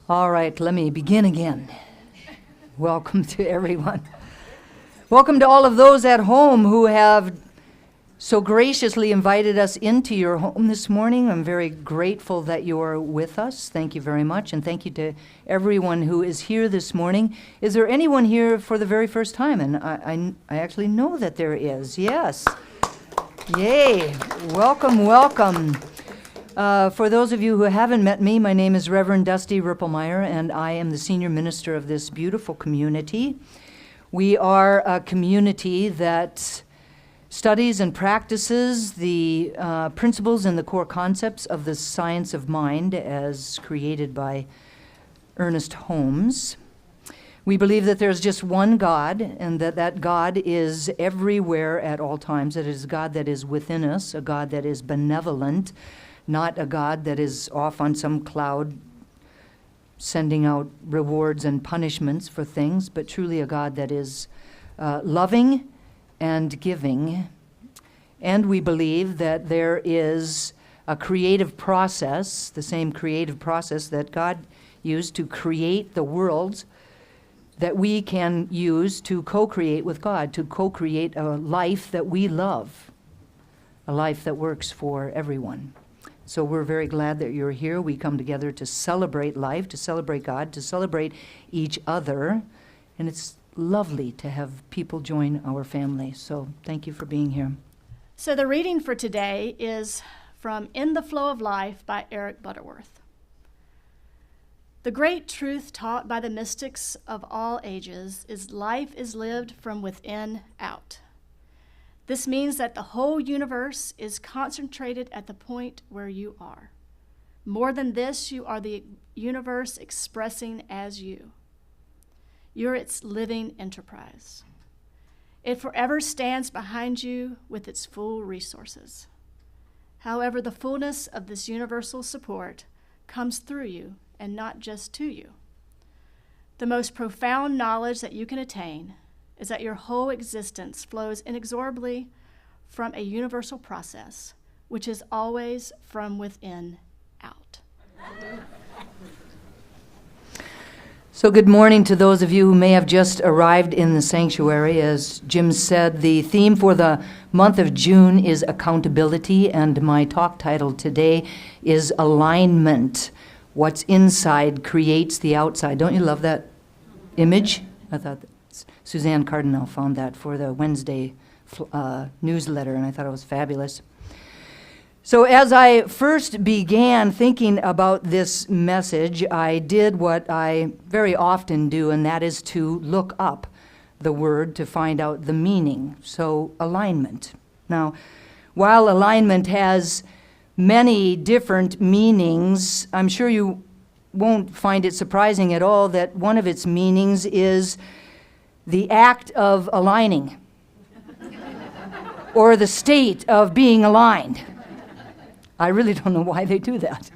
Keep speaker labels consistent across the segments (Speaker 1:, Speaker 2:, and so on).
Speaker 1: All right, let me begin again. Welcome to everyone. Welcome to all of those at home who have so graciously invited us into your home this morning. I'm very grateful that you are with us. Thank you very much, and thank you to everyone who is here this morning. Is there anyone here for the very first time? And I actually know that there is. Yes. Yay. Welcome, welcome. For those of you who haven't met me, my name is Reverend Dusty Ripplemeyer, and I am the senior minister of this beautiful community. We are a community that studies and practices the principles and the core concepts of the science of mind as created by Ernest Holmes. We believe that there's just one God, and that God is everywhere at all times. It is a God that is within us, a God that is benevolent, not a God that is off on some cloud sending out rewards and punishments for things, but truly a God that is loving and giving. And we believe that there is a creative process, the same creative process that God used to create the world, that we can use to co-create with God, to co-create a life that we love, a life that works for everyone. So we're very glad that you're here. We come together to celebrate life, to celebrate God, to celebrate each other. And it's lovely to have people join our family. So thank you for being here.
Speaker 2: So the reading for today is from In the Flow of Life by Eric Butterworth. The great truth taught by the mystics of all ages is life is lived from within out. This means that the whole universe is concentrated at the point where you are. More than this, you are the universe expressing as you. You're its living enterprise. It forever stands behind you with its full resources. However, the fullness of this universal support comes through you and not just to you. The most profound knowledge that you can attain is that your whole existence flows inexorably from a universal process, which is always from within out.
Speaker 1: So good morning to those of you who may have just arrived in the sanctuary. As Jim said, the theme for the month of June is accountability, and my talk title today is alignment. What's inside creates the outside. Don't you love that image? I thought Suzanne Cardinal found that for the Wednesday newsletter, and I thought it was fabulous. So as I first began thinking about this message, I did what I very often do, and that is to look up the word to find out the meaning. So alignment. Now, while alignment has many different meanings, I'm sure you won't find it surprising at all that one of its meanings is the act of aligning, or the state of being aligned. I really don't know why they do that.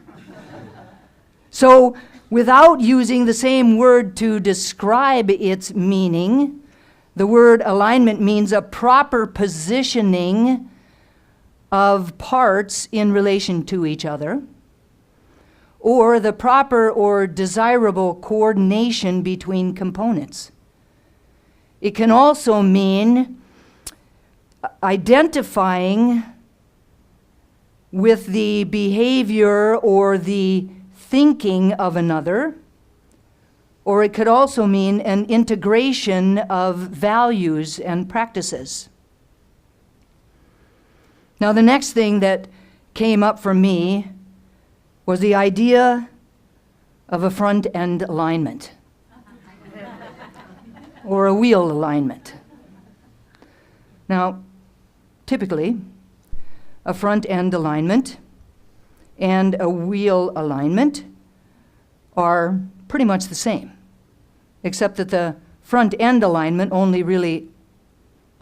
Speaker 1: So, without using the same word to describe its meaning, the word alignment means a proper positioning of parts in relation to each other, or the proper or desirable coordination between components. It can also mean identifying with the behavior or the thinking of another, or it could also mean an integration of values and practices. Now, the next thing that came up for me was the idea of a front-end alignment. Or a wheel alignment. Now, typically, a front-end alignment and a wheel alignment are pretty much the same, except that the front-end alignment only really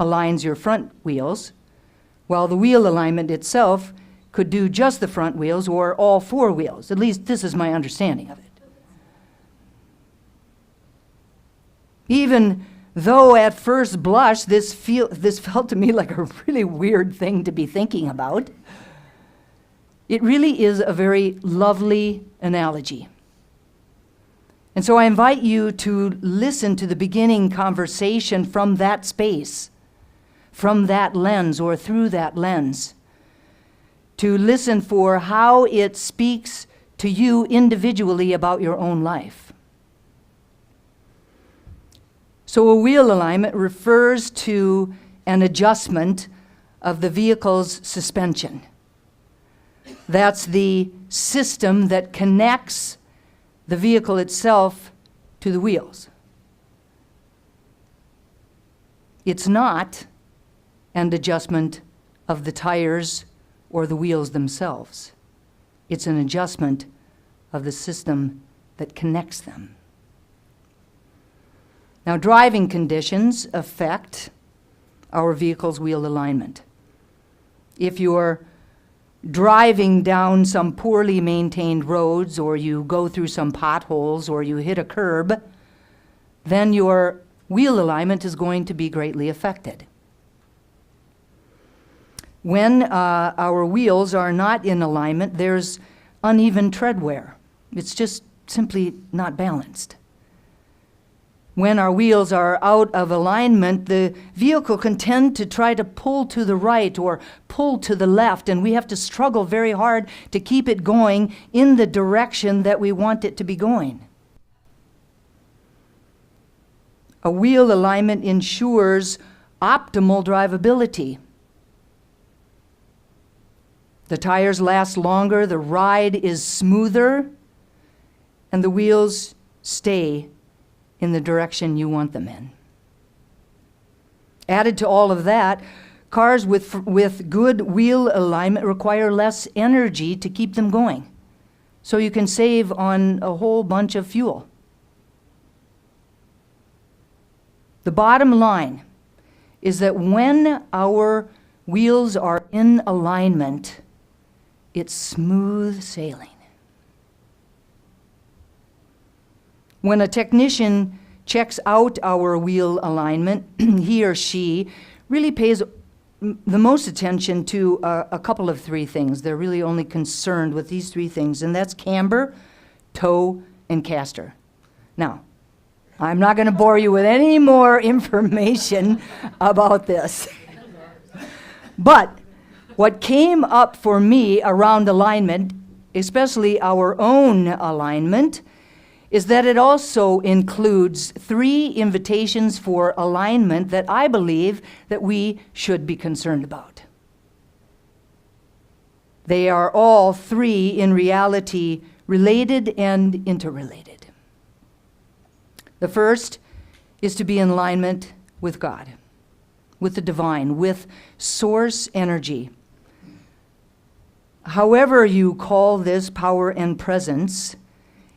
Speaker 1: aligns your front wheels, while the wheel alignment itself could do just the front wheels or all four wheels. At least this is my understanding of it. Even though at first blush this felt to me like a really weird thing to be thinking about, it really is a very lovely analogy. And so I invite you to listen to the beginning conversation from that space, from that lens or through that lens, to listen for how it speaks to you individually about your own life. So a wheel alignment refers to an adjustment of the vehicle's suspension. That's the system that connects the vehicle itself to the wheels. It's not an adjustment of the tires or the wheels themselves. It's an adjustment of the system that connects them. Now, driving conditions affect our vehicle's wheel alignment. If you're driving down some poorly maintained roads, or you go through some potholes, or you hit a curb, then your wheel alignment is going to be greatly affected. When our wheels are not in alignment, there's uneven tread wear. It's just simply not balanced. When our wheels are out of alignment, the vehicle can tend to try to pull to the right or pull to the left, and we have to struggle very hard to keep it going in the direction that we want it to be going. A wheel alignment ensures optimal drivability. The tires last longer, the ride is smoother, and the wheels stay in the direction you want them in. Added to all of that, cars with good wheel alignment require less energy to keep them going, so you can save on a whole bunch of fuel. The bottom line is that when our wheels are in alignment, it's smooth sailing. When a technician checks out our wheel alignment, he or she really pays the most attention to a couple of three things. They're really only concerned with these three things, and that's camber, toe, and caster. Now, I'm not going to bore you with any more information about this. But what came up for me around alignment, especially our own alignment, is that it also includes three invitations for alignment that I believe that we should be concerned about. They are all three in reality related and interrelated. The first is to be in alignment with God, with the divine, with source energy. However you call this power and presence,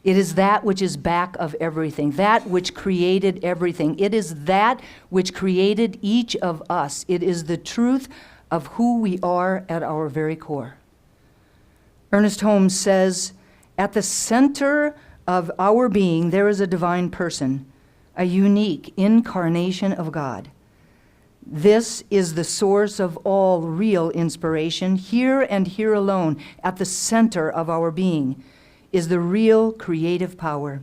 Speaker 1: it is that which is back of everything, that which created everything. It is that which created each of us. It is the truth of who we are at our very core. Ernest Holmes says, at the center of our being, there is a divine person, a unique incarnation of God. This is the source of all real inspiration. Here and here alone, at the center of our being, is the real creative power.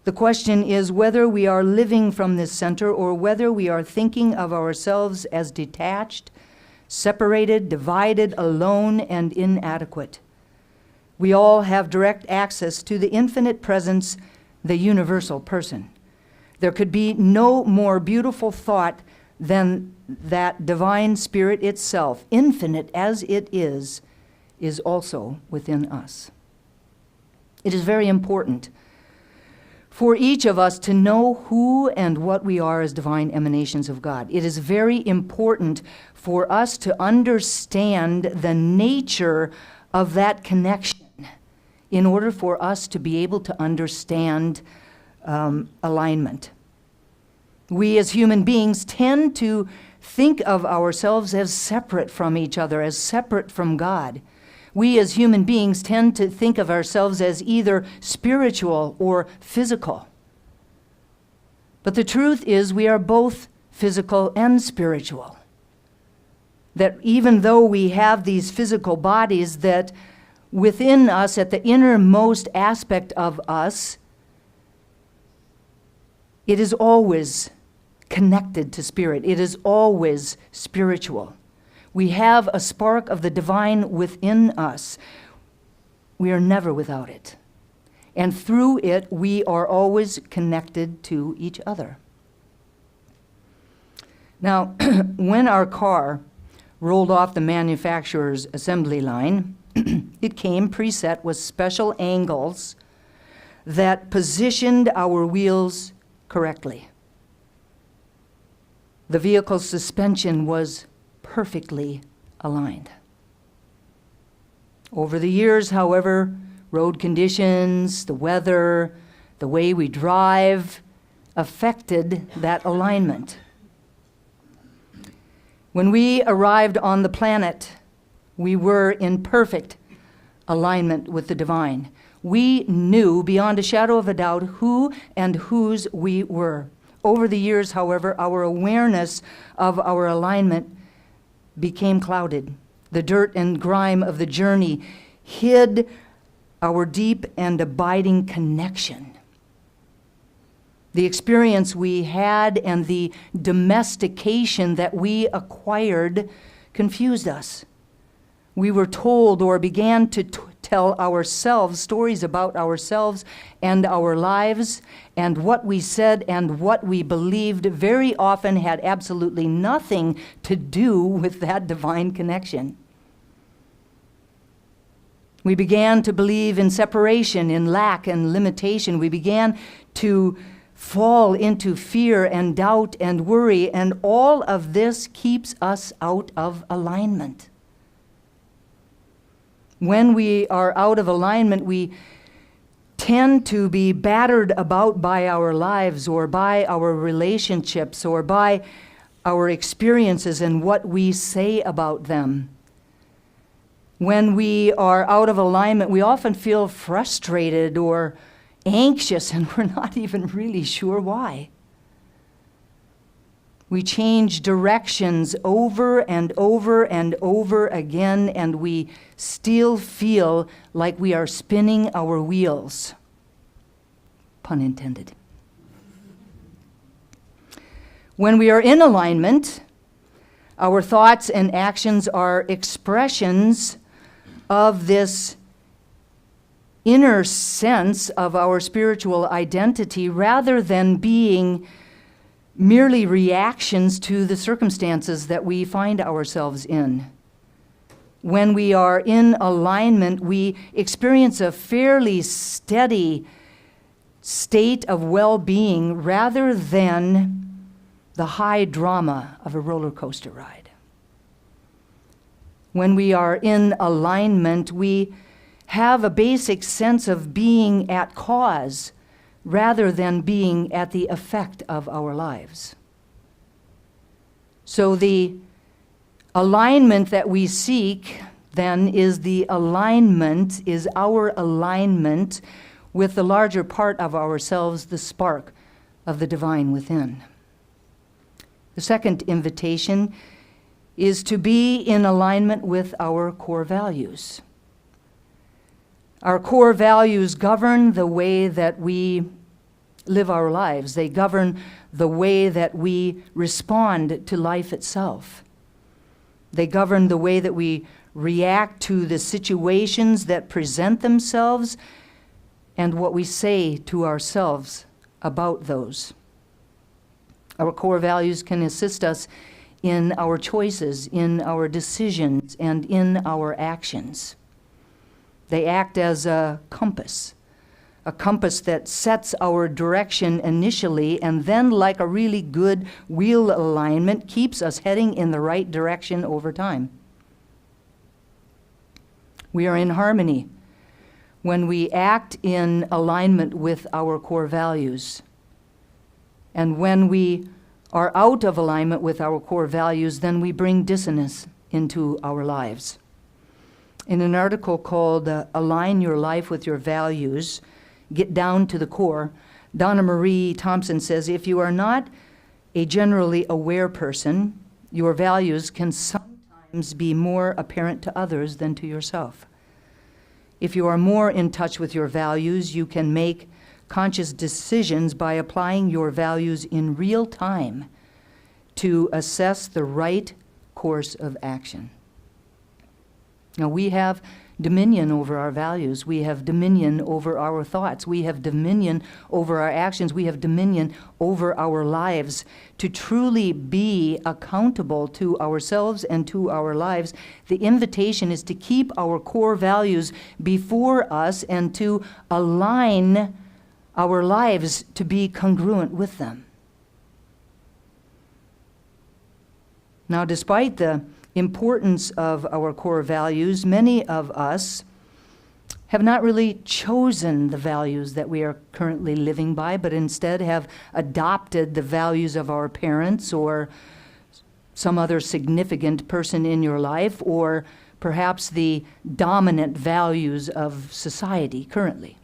Speaker 1: The question is whether we are living from this center or whether we are thinking of ourselves as detached, separated, divided, alone, and inadequate. We all have direct access to the infinite presence, the universal person. There could be no more beautiful thought than that divine spirit itself, infinite as it is also within us. It is very important for each of us to know who and what we are as divine emanations of God. It is very important for us to understand the nature of that connection in order for us to be able to understand alignment. We as human beings tend to think of ourselves as separate from each other, as separate from God. We as human beings tend to think of ourselves as either spiritual or physical. But the truth is we are both physical and spiritual. That even though we have these physical bodies, that within us, at the innermost aspect of us, It is always connected to spirit. It is always spiritual. We have a spark of the divine within us. We are never without it. And through it, we are always connected to each other. Now, when our car rolled off the manufacturer's assembly line, it came preset with special angles that positioned our wheels correctly. The vehicle's suspension was perfectly aligned. Over the years, however, road conditions, the weather, the way we drive affected that alignment. When we arrived on the planet, we were in perfect alignment with the divine. We knew beyond a shadow of a doubt who and whose we were. Over the years, however, our awareness of our alignment became clouded. The dirt and grime of the journey hid our deep and abiding connection. The experience we had and the domestication that we acquired confused us. We were told or began to tell ourselves stories about ourselves and our lives, and what we said and what we believed very often had absolutely nothing to do with that divine connection. We began to believe in separation, in lack and limitation. We began to fall into fear and doubt and worry, and all of this keeps us out of alignment. When we are out of alignment, we tend to be battered about by our lives or by our relationships or by our experiences and what we say about them. When we are out of alignment, we often feel frustrated or anxious, and we're not even really sure why. We change directions over and over and over again, and we still feel like we are spinning our wheels. Pun intended. When we are in alignment, our thoughts and actions are expressions of this inner sense of our spiritual identity, rather than being merely reactions to the circumstances that we find ourselves in. When we are in alignment, we experience a fairly steady state of well-being rather than the high drama of a roller coaster ride. When we are in alignment, we have a basic sense of being at cause rather than being at the effect of our lives. So the alignment that we seek then is our alignment with the larger part of ourselves, the spark of the divine within. The second invitation is to be in alignment with our core values. Our core values govern the way that we live our lives. They govern the way that we respond to life itself. They govern the way that we react to the situations that present themselves and what we say to ourselves about those. Our core values can assist us in our choices, in our decisions, and in our actions. They act as a compass that sets our direction initially, and then, like a really good wheel alignment, keeps us heading in the right direction over time. We are in harmony when we act in alignment with our core values. And when we are out of alignment with our core values, then we bring dissonance into our lives. In an article called Align Your Life with Your Values, Get Down to the Core, Donna Marie Thompson says, if you are not a generally aware person, your values can sometimes be more apparent to others than to yourself. If you are more in touch with your values, you can make conscious decisions by applying your values in real time to assess the right course of action. Now, we have dominion over our values. We have dominion over our thoughts. We have dominion over our actions. We have dominion over our lives. To truly be accountable to ourselves and to our lives, the invitation is to keep our core values before us and to align our lives to be congruent with them. Now, despite the importance of our core values, many of us have not really chosen the values that we are currently living by, but instead have adopted the values of our parents or some other significant person in your life, or perhaps the dominant values of society currently.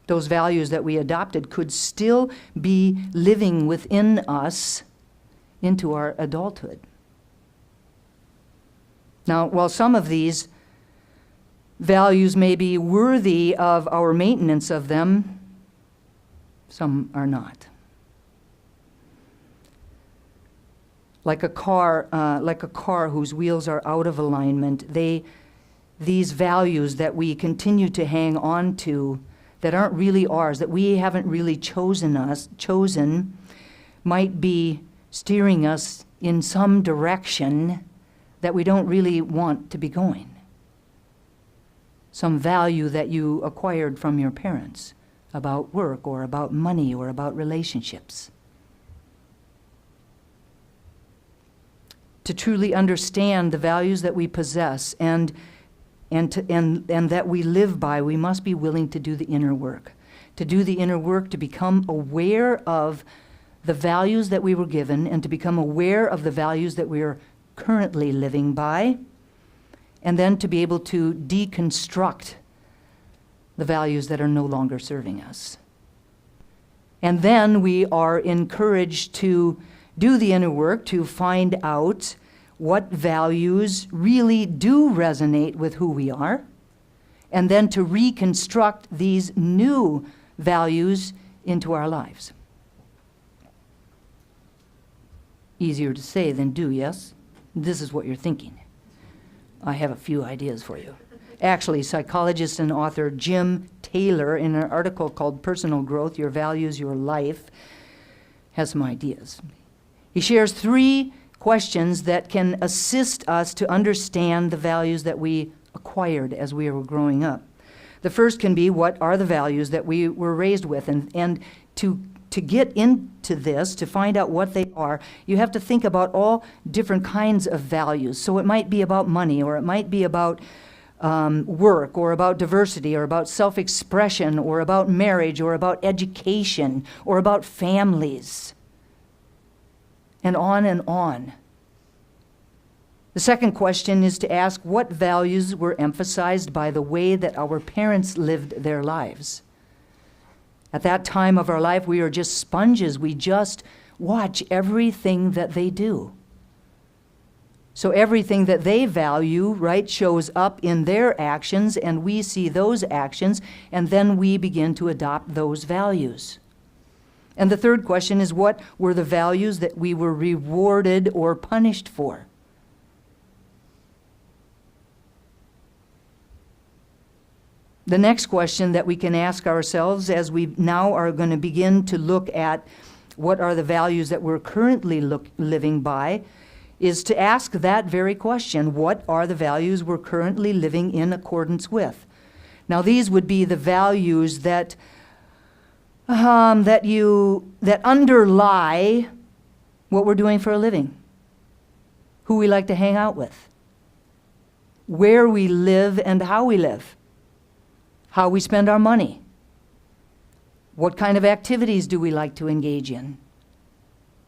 Speaker 1: Those values that we adopted could still be living within us into our adulthood. Now, while some of these values may be worthy of our maintenance of them, some are not. Like a car whose wheels are out of alignment, these values that we continue to hang on to that aren't really ours, that we haven't really chosen, might be steering us in some direction that we don't really want to be going. Some value that you acquired from your parents about work or about money or about relationships. To truly understand the values that we possess and that we live by, we must be willing to do the inner work. To do the inner work, to become aware of the values that we were given and to become aware of the values that we are currently living by, and then to be able to deconstruct the values that are no longer serving us. And then we are encouraged to do the inner work to find out what values really do resonate with who we are, and then to reconstruct these new values into our lives. Easier to say than do, yes? This is what you're thinking. I have a few ideas for you. Actually, psychologist and author Jim Taylor, in an article called Personal Growth, Your Values, Your Life, has some ideas. He shares 3 questions that can assist us to understand the values that we acquired as we were growing up. The first can be, what are the values that we were raised with? And to get into this, to find out what they are, you have to think about all different kinds of values. So it might be about money, or it might be about work, or about diversity, or about self-expression, or about marriage, or about education, or about families, and on and on. The second question is to ask what values were emphasized by the way that our parents lived their lives. At that time of our life, we are just sponges. We just watch everything that they do. So everything that they value, right, shows up in their actions, and we see those actions, and then we begin to adopt those values. And the third question is, what were the values that we were rewarded or punished for? The next question that we can ask ourselves, as we now are going to begin to look at what are the values that we're currently living by, is to ask that very question. What are the values we're currently living in accordance with? Now, these would be the values that underlie what we're doing for a living, who we like to hang out with, where we live and how we live, how we spend our money, what kind of activities do we like to engage in,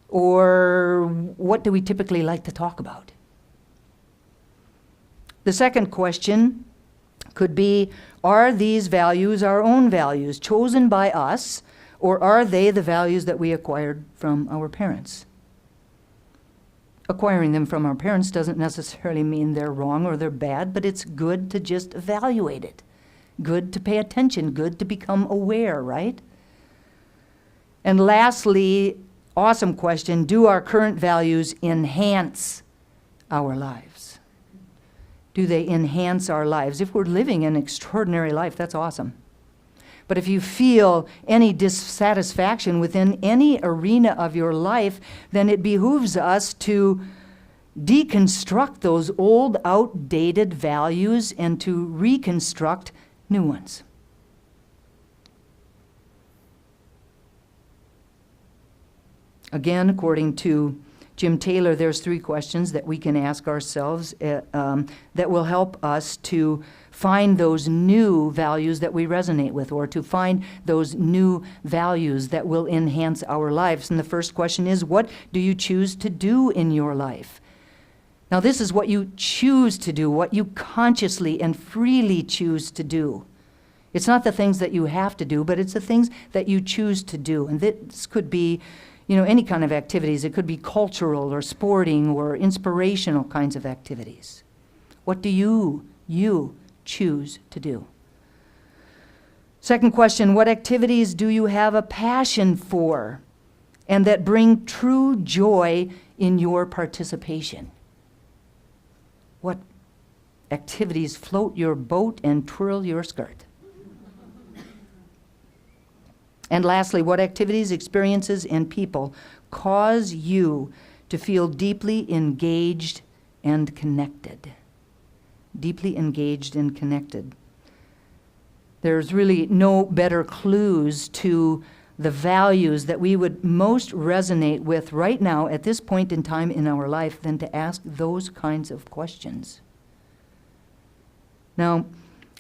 Speaker 1: or what do we typically like to talk about? The second question could be, are these values our own values, chosen by us, or are they the values that we acquired from our parents? Acquiring them from our parents doesn't necessarily mean they're wrong or they're bad, but it's good to just evaluate it Good to pay attention, good to become aware, right? And lastly, awesome question, do our current values enhance our lives? Do they enhance our lives? If we're living an extraordinary life, that's awesome. But if you feel any dissatisfaction within any arena of your life, then it behooves us to deconstruct those old, outdated values and to reconstruct new ones. Again, according to Jim Taylor, there's 3 questions that we can ask ourselves that will help us to find those new values that we resonate with, or to find those new values that will enhance our lives. And the first question is, what do you choose to do in your life? Now, this is what you choose to do, what you consciously and freely choose to do. It's not the things that you have to do, but it's the things that you choose to do. And this could be, any kind of activities. It could be cultural or sporting or inspirational kinds of activities. What do you choose to do? Second question, what activities do you have a passion for and that bring true joy in your participation? What activities float your boat and twirl your skirt? And lastly, what activities, experiences, and people cause you to feel deeply engaged and connected? Deeply engaged and connected. There's really no better clues to the values that we would most resonate with right now at this point in time in our life than to ask those kinds of questions. Now,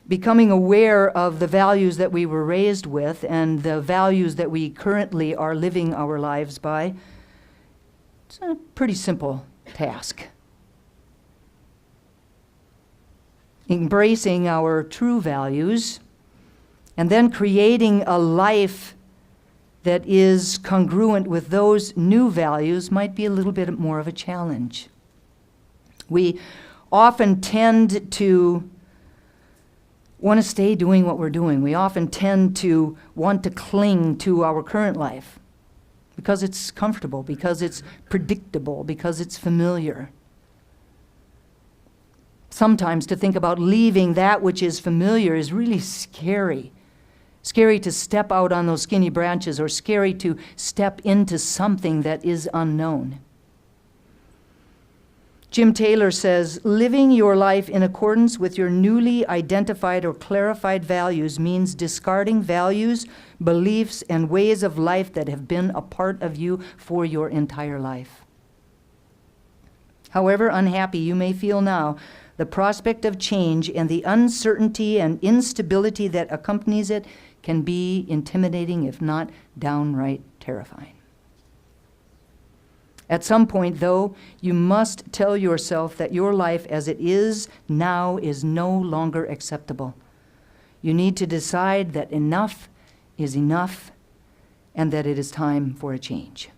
Speaker 1: becoming aware of the values that we were raised with and the values that we currently are living our lives by, it's a pretty simple task. Embracing our true values and then creating a life that is congruent with those new values might be a little bit more of a challenge. We often tend to want to stay doing what we're doing. We often tend to want to cling to our current life because it's comfortable, because it's predictable, because it's familiar. Sometimes to think about leaving that which is familiar is really scary. Scary to step out on those skinny branches, or scary to step into something that is unknown. Jim Taylor says, living your life in accordance with your newly identified or clarified values means discarding values, beliefs, and ways of life that have been a part of you for your entire life. However unhappy you may feel now, the prospect of change and the uncertainty and instability that accompanies it can be intimidating, if not downright terrifying. At some point, though, you must tell yourself that your life as it is now is no longer acceptable. You need to decide that enough is enough and that it is time for a change.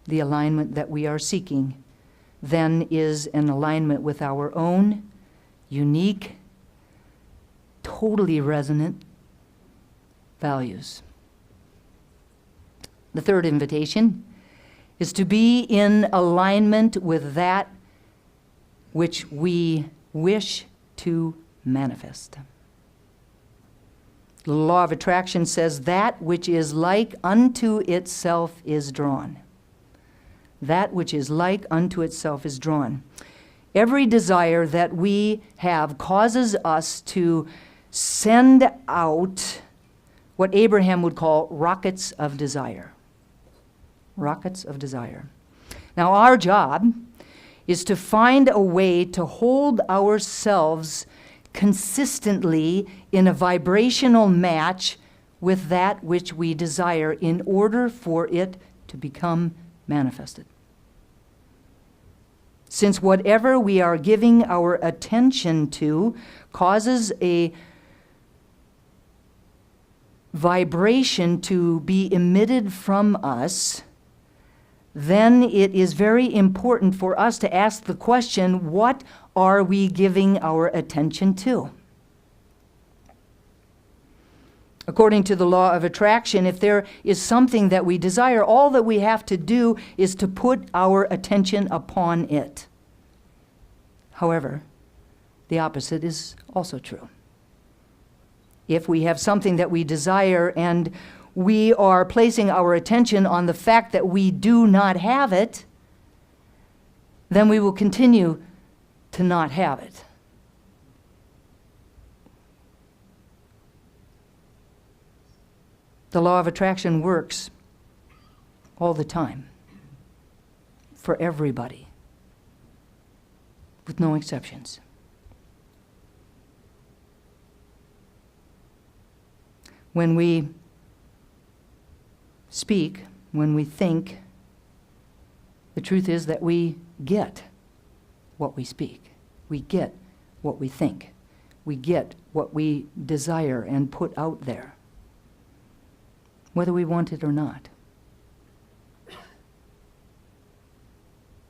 Speaker 1: The alignment that we are seeking then is an alignment with our own unique, totally resonant values. The third invitation is to be in alignment with that which we wish to manifest. The law of attraction says that which is like unto itself is drawn. That which is like unto itself is drawn. Every desire that we have causes us to send out what Abraham would call rockets of desire. Rockets of desire. Now, our job is to find a way to hold ourselves consistently in a vibrational match with that which we desire in order for it to become manifested. Since whatever we are giving our attention to causes a vibration to be emitted from us, then it is very important for us to ask the question, what are we giving our attention to? According to the law of attraction, if there is something that we desire, all that we have to do is to put our attention upon it. However, the opposite is also true. If we have something that we desire and we are placing our attention on the fact that we do not have it, then we will continue to not have it. The law of attraction works all the time for everybody, with no exceptions. When we speak, when we think, the truth is that we get what we speak. We get what we think. We get what we desire and put out there, whether we want it or not.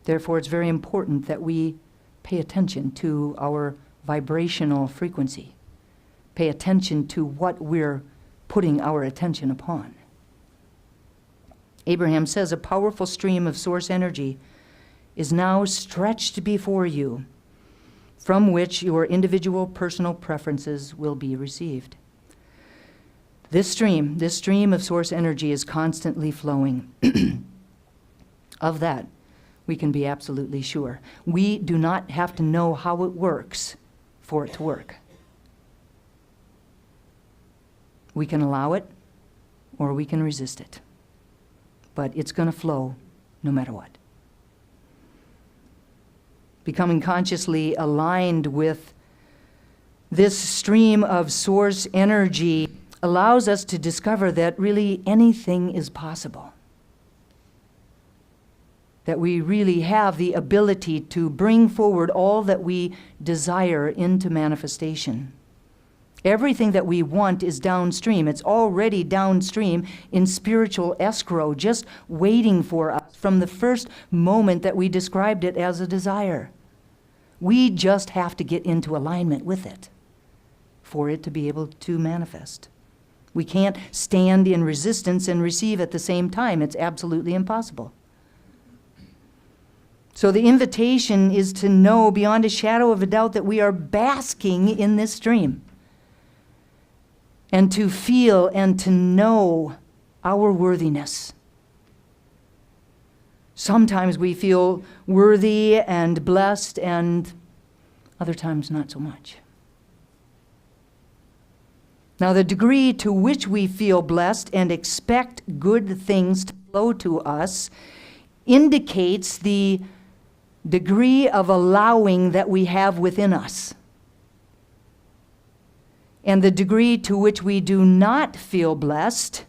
Speaker 1: Therefore, it's very important that we pay attention to our vibrational frequency. Pay attention to what we're putting our attention upon. Abraham says, a powerful stream of source energy is now stretched before you, from which your individual personal preferences will be received. This stream of source energy is constantly flowing. Of that, we can be absolutely sure. We do not have to know how it works for it to work. We can allow it, or we can resist it. But it's going to flow no matter what. Becoming consciously aligned with this stream of source energy allows us to discover that really anything is possible. That we really have the ability to bring forward all that we desire into manifestation. Everything that we want is downstream. It's already downstream in spiritual escrow, just waiting for us from the first moment that we described it as a desire. We just have to get into alignment with it for it to be able to manifest. We can't stand in resistance and receive at the same time. It's absolutely impossible. So the invitation is to know beyond a shadow of a doubt that we are basking in this stream. And to feel and to know our worthiness. Sometimes we feel worthy and blessed, and other times not so much. Now, the degree to which we feel blessed and expect good things to flow to us indicates the degree of allowing that we have within us. And the degree to which we do not feel blessed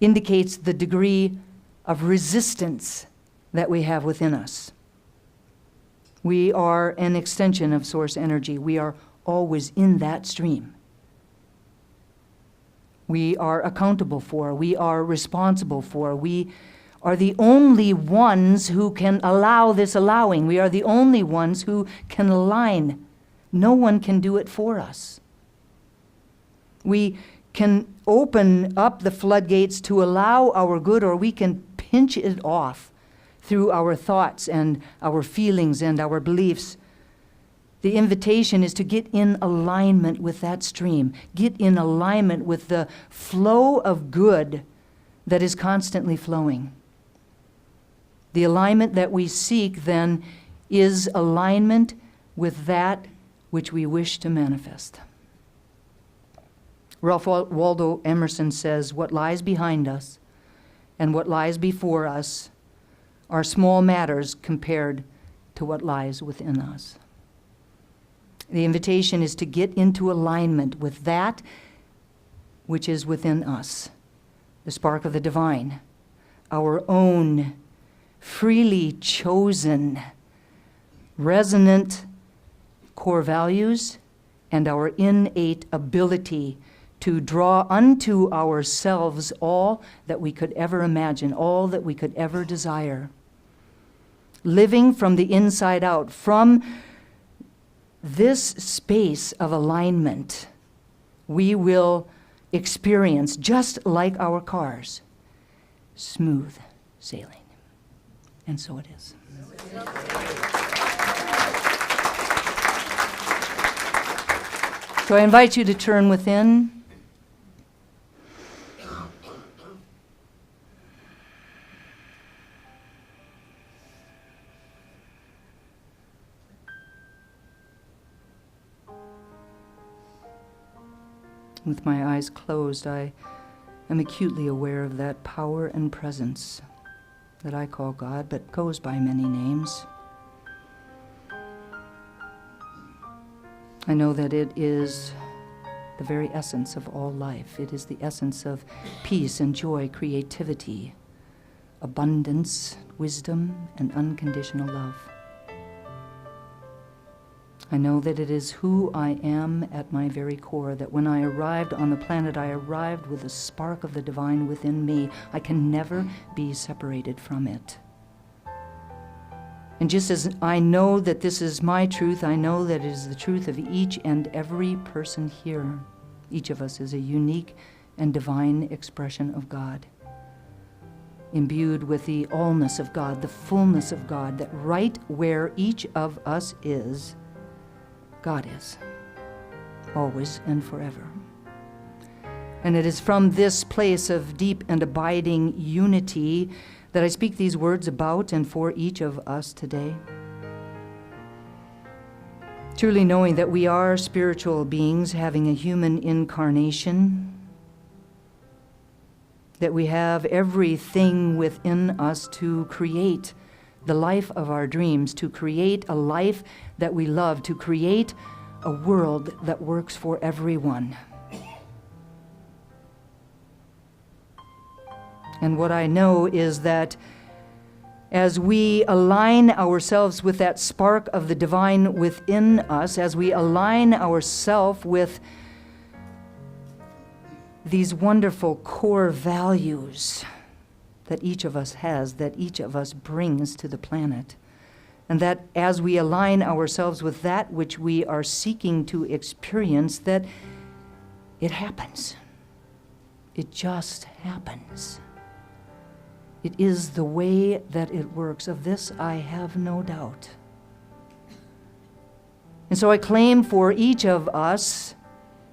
Speaker 1: indicates the degree of resistance that we have within us. We are an extension of source energy. We are always in that stream. We are accountable for, we are responsible for, we are the only ones who can allow this allowing. We are the only ones who can align. No one can do it for us. We can open up the floodgates to allow our good, or we can pinch it off through our thoughts and our feelings and our beliefs. The invitation is to get in alignment with that stream, get in alignment with the flow of good that is constantly flowing. The alignment that we seek, then, is alignment with that which we wish to manifest. Ralph Waldo Emerson says, what lies behind us and what lies before us are small matters compared to what lies within us. The invitation is to get into alignment with that which is within us, the spark of the divine, our own freely chosen, resonant core values, and our innate ability to draw unto ourselves all that we could ever imagine, all that we could ever desire. Living from the inside out, from this space of alignment, we will experience, just like our cars, smooth sailing. And so it is. So I invite you to turn within. With my eyes closed, I am acutely aware of that power and presence that I call God, but goes by many names. I know that it is the very essence of all life. It is the essence of peace and joy, creativity, abundance, wisdom, and unconditional love. I know that it is who I am at my very core, that when I arrived on the planet, I arrived with a spark of the divine within me. I can never be separated from it. And just as I know that this is my truth, I know that it is the truth of each and every person here. Each of us is a unique and divine expression of God, imbued with the allness of God, the fullness of God, that right where each of us is, God is, always and forever. And it is from this place of deep and abiding unity that I speak these words about and for each of us today. Truly knowing that we are spiritual beings having a human incarnation, that we have everything within us to create the life of our dreams, to create a life that we love, to create a world that works for everyone. And what I know is that as we align ourselves with that spark of the divine within us, as we align ourselves with these wonderful core values that each of us has, that each of us brings to the planet, and that as we align ourselves with that which we are seeking to experience, that it happens. It just happens. It is the way that it works. Of this I have no doubt. And so I claim for each of us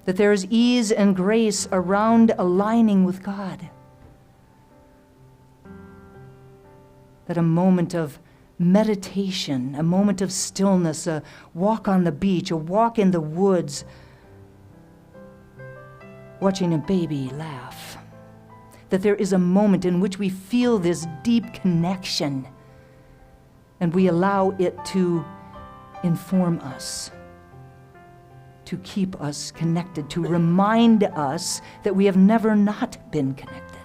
Speaker 1: that there is ease and grace around aligning with God. That a moment of meditation, a moment of stillness, a walk on the beach, a walk in the woods, watching a baby laugh, that there is a moment in which we feel this deep connection and we allow it to inform us, to keep us connected, to remind us that we have never not been connected.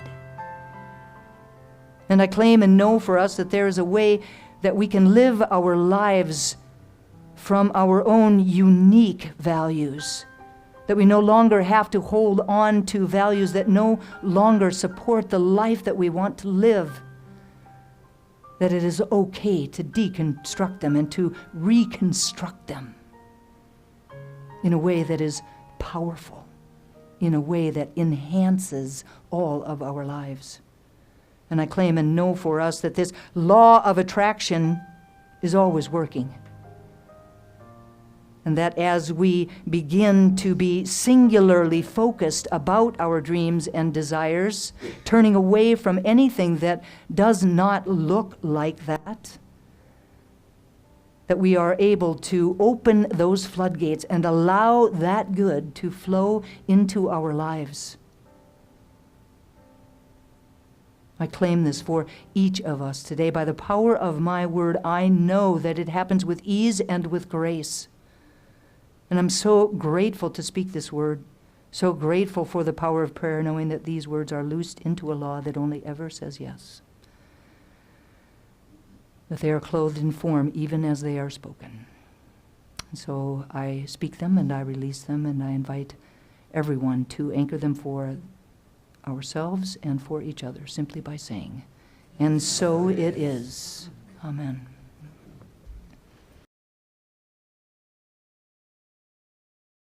Speaker 1: And I claim and know for us that there is a way that we can live our lives from our own unique values, that we no longer have to hold on to values that no longer support the life that we want to live, that it is okay to deconstruct them and to reconstruct them in a way that is powerful, in a way that enhances all of our lives. And I claim and know for us that this law of attraction is always working. And that as we begin to be singularly focused about our dreams and desires, turning away from anything that does not look like that we are able to open those floodgates and allow that good to flow into our lives. I claim this for each of us today. By the power of my word, I know that it happens with ease and with grace. And I'm so grateful to speak this word, so grateful for the power of prayer, knowing that these words are loosed into a law that only ever says yes. That they are clothed in form even as they are spoken. And so I speak them and I release them, and I invite everyone to anchor them for ourselves and for each other simply by saying, "And so it is." Amen.